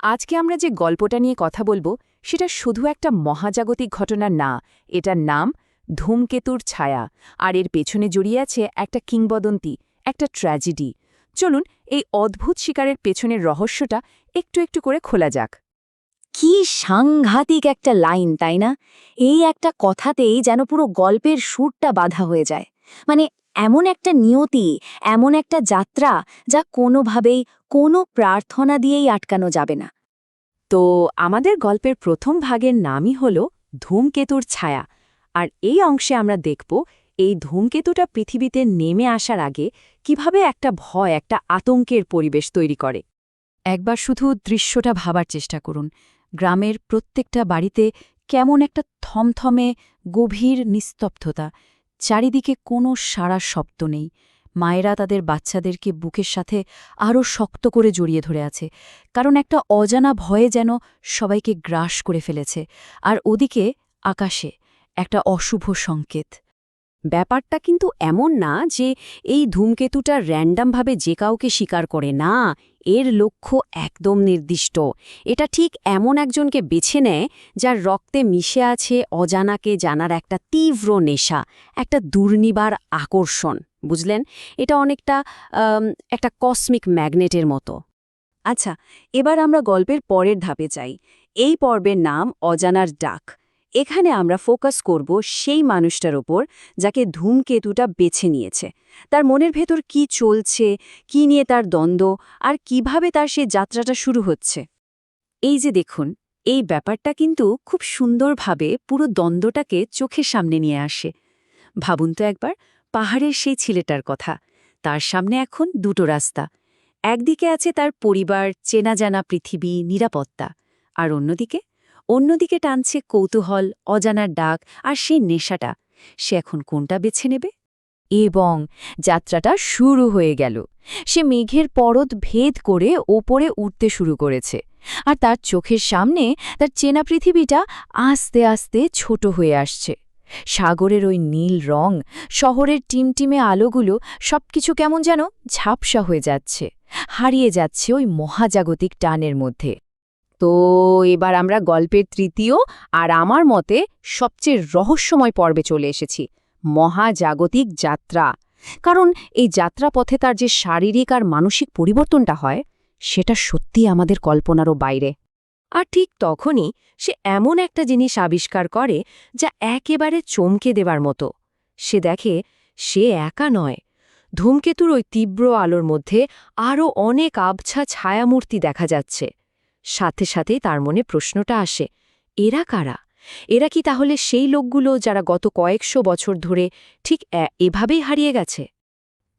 আজকে আমরা যে গল্পটা নিয়ে কথা বলবো সেটা শুধু একটা মহাজাগতিক ঘটনা না। এটার নাম ধূমকেতুর ছায়া, আর এর পেছনে জড়িয়ে আছে একটা কিংবদন্তি, একটা ট্র্যাজেডি। চলুন এই অদ্ভুত শিকারের পেছনের রহস্যটা একটু একটু করে খোলা যাক। কি সাংঘাতিক একটা লাইন, তাই না? এই একটা কথাতেই যেন পুরো গল্পের সুরটা বাঁধা হয়ে যায়। মানে এমন একটা নিয়তি, এমন একটা যাত্রা যা কোনোভাবেই কোনো প্রার্থনা দিয়েই আটকানো যাবে না। তো আমাদের গল্পের প্রথম ভাগের নামই হল ধূমকেতুর ছায়া, আর এই অংশে আমরা দেখব এই ধূমকেতুটা পৃথিবীতে নেমে আসার আগে কিভাবে একটা ভয়, একটা আতঙ্কের পরিবেশ তৈরি করে। একবার শুধু দৃশ্যটা ভাবার চেষ্টা করুন। গ্রামের প্রত্যেকটা বাড়িতে কেমন একটা থমথমে গভীর নিস্তব্ধতা, চারিদিকে কোনো সাড়া শব্দ নেই। মায়েরা তাদের বাচ্চাদেরকে বুকের সাথে আরও শক্ত করে জড়িয়ে ধরে আছে, কারণ একটা অজানা ভয়ে যেন সবাইকে গ্রাস করে ফেলেছে। আর ওদিকে আকাশে একটা অশুভ সংকেত। ব্যাপারটা কিন্তু এমন না যে এই ধূমকেতুটা র্যান্ডামভাবে যে কাউকে শিকার করে, না, এর লক্ষ্য একদম নির্দিষ্ট। এটা ঠিক এমন একজনকে বেছে নেয় যার রক্তে মিশে আছে অজানাকে জানার একটা তীব্র নেশা, একটা দুর্নিবার আকর্ষণ। বুঝলেন? এটা অনেকটা একটা কসমিক ম্যাগনেটের মতো। আচ্ছা, এবার আমরা গল্পের পরের ধাপে যাই। এই পর্বের নাম অজানার ডাক। এখানে আমরা ফোকাস করব সেই মানুষটার ওপর যাকে ধূমকেতুটা বেছে নিয়েছে। তার মনের ভেতর কি চলছে, কি নিয়ে তার দ্বন্দ্ব, আর কিভাবে তার সে যাত্রাটা শুরু হচ্ছে। এই যে দেখুন, এই ব্যাপারটা কিন্তু খুব সুন্দরভাবে পুরো দ্বন্দ্বটাকে চোখের সামনে নিয়ে আসে। ভাবুন তো একবার, পাহাড়ের সেই ছেলেটার কথা। তার সামনে এখন দুটো রাস্তা। একদিকে আছে তার পরিবার, চেনা জানা পৃথিবী, নিরাপত্তা। আর অন্যদিকে টানছে কৌতূহল, অজানার ডাক আর সেই নেশাটা। সে এখন কোনটা বেছে নেবে? এবং যাত্রাটা শুরু হয়ে গেল। সে মেঘের পরদ ভেদ করে ওপরে উঠতে শুরু করেছে, আর তার চোখের সামনে তার চেনা পৃথিবীটা আস্তে আস্তে ছোট হয়ে আসছে। সাগরের ওই নীল রং, শহরের টিমটিমে আলোগুলো, সবকিছু কেমন যেন ঝাপসা হয়ে যাচ্ছে, হারিয়ে যাচ্ছে ওই মহাজাগতিক টানের মধ্যে। তো এবার আমরা গল্পের তৃতীয় আর আমার মতে সবচেয়ে রহস্যময় পর্বে চলে এসেছি, মহাজাগতিক যাত্রা। কারণ এই যাত্রাপথে তার যে শারীরিক আর মানসিক পরিবর্তনটা হয়, সেটা সত্যিই আমাদের কল্পনারও বাইরে। আর ঠিক তখনই সে এমন একটা জিনিস আবিষ্কার করে যা একেবারে চমকে দেবার মতো। সে দেখে সে একা নয়। ধূমকেতুর ওই তীব্র আলোর মধ্যে আরও অনেক আবছা ছায়ামূর্তি দেখা যাচ্ছে। সাথে সাথে তার মনে প্রশ্নটা আসে, এরা কারা? এরা কি তাহলে সেই লোকগুলো যারা গত কয়েকশো বছর ধরে ঠিক এভাবেই হারিয়ে গেছে?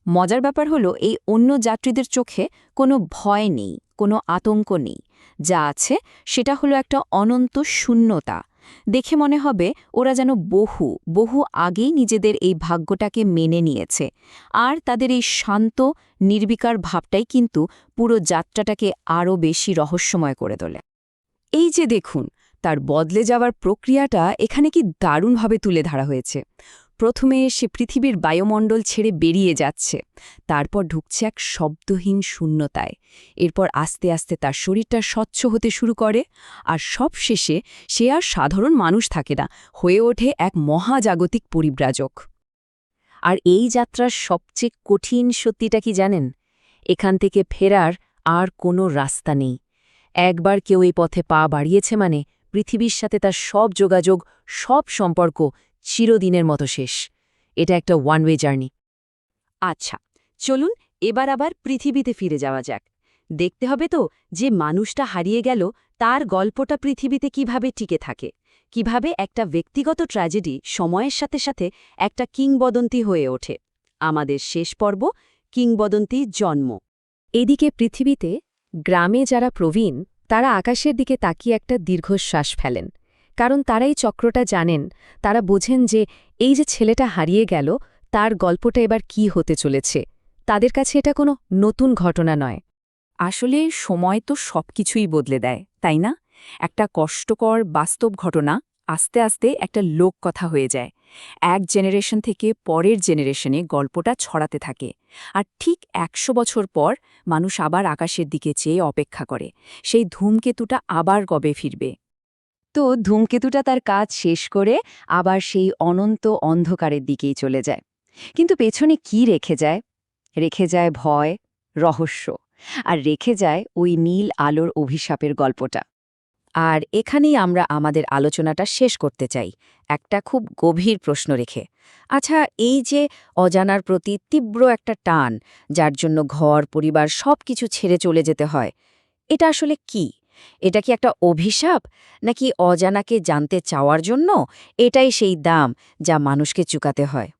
মজার ব্যাপার হলো, এই অন্য যাত্রীদের চোখে কোনো ভয় নেই, কোনো আতঙ্ক নেই। যা আছে সেটা হলো একটা অনন্ত শূন্যতা। দেখে মনে হবে ওরা যেন বহু বহু আগেই নিজেদের এই ভাগ্যটাকে মেনে নিয়েছে। আর তাদের এই শান্ত, নির্বিকার ভাবটাই কিন্তু পুরো যাত্রাটাকে আরও বেশি রহস্যময় করে তোলে। এই যে দেখুন, তার বদলে যাওয়ার প্রক্রিয়াটা এখানে কি দারুণভাবে তুলে ধরা হয়েছে। প্রথমে সে পৃথিবীর বায়ুমণ্ডল ছেড়ে বেরিয়ে যাচ্ছে, তারপর ঢুকছে এক শব্দহীন শূন্যতায়। এরপর আস্তে আস্তে তার শরীরটা স্বচ্ছ হতে শুরু করে, আর সবশেষে সে আর সাধারণ মানুষ থাকে না, হয়ে ওঠে এক মহাজাগতিক পরিব্রাজক। আর এই যাত্রার সবচেয়ে কঠিন সত্যিটা কি জানেন? এখান থেকে ফেরার আর কোনো রাস্তা নেই। একবার কেউ এই পথে পা বাড়িয়েছে মানে পৃথিবীর সাথে তার সব যোগাযোগ, সব সম্পর্ক চিরদিনের মতো শেষ। এটা একটা ওয়ান ওয়ে জার্নি। আচ্ছা, চলুন এবার আবার পৃথিবীতে ফিরে যাওয়া যাক। দেখতে হবে তো যে মানুষটা হারিয়ে গেল তার গল্পটা পৃথিবীতে কিভাবে টিকে থাকে, কিভাবে একটা ব্যক্তিগত ট্র্যাজেডি সময়ের সাথে সাথে একটা কিংবদন্তি হয়ে ওঠে। আমাদের শেষ পর্ব, কিংবদন্তির জন্ম। এদিকে পৃথিবীতে গ্রামে যারা প্রবীণ, তারা আকাশের দিকে তাকিয়ে একটা দীর্ঘশ্বাস ফেলেন। কারণ তারা এই চক্রটা জানেন, তারা বোঝেন যে এই যে ছেলেটা হারিয়ে গেল, তার গল্পটা এবার কি হতে চলেছে। তাদের কাছে এটা কোনো নতুন ঘটনা নয়। আসলে সময় তো সবকিছুই বদলে দেয়, তাই না? একটা কষ্টকর বাস্তব ঘটনা আস্তে আস্তে একটা লোককথা হয়ে যায়। এক জেনারেশন থেকে পরের জেনারেশনে গল্পটা ছড়াতে থাকে আর ঠিক ১০০ বছর পর মানুষ আবার আকাশের দিকে চেয়ে অপেক্ষা করে সেই ধূমকেতুটা আবার কবে ফিরবে। তো ধূমকেতুটা তার কাজ শেষ করে আবার সেই অনন্ত অন্ধকারের দিকেই চলে যায়, কিন্তু পেছনে কি রেখে যায়? রেখে যায় ভয়, রহস্য, আর রেখে যায় ওই নীল আলোর অভিশাপের গল্পটা। আর এখানেই আমরা আমাদের আলোচনাটা শেষ করতে চাই একটা খুব গভীর প্রশ্ন রেখে। আচ্ছা, এই যে অজানার প্রতি তীব্র একটা টান, যার জন্য ঘর পরিবার সবকিছু ছেড়ে চলে যেতে হয়, এটা আসলে কি? এটা কি একটা অভিশাপ, নাকি অজানাকে জানতে চাওয়ার জন্য এটাই সেই দাম যা মানুষকে চুকাতে হয়?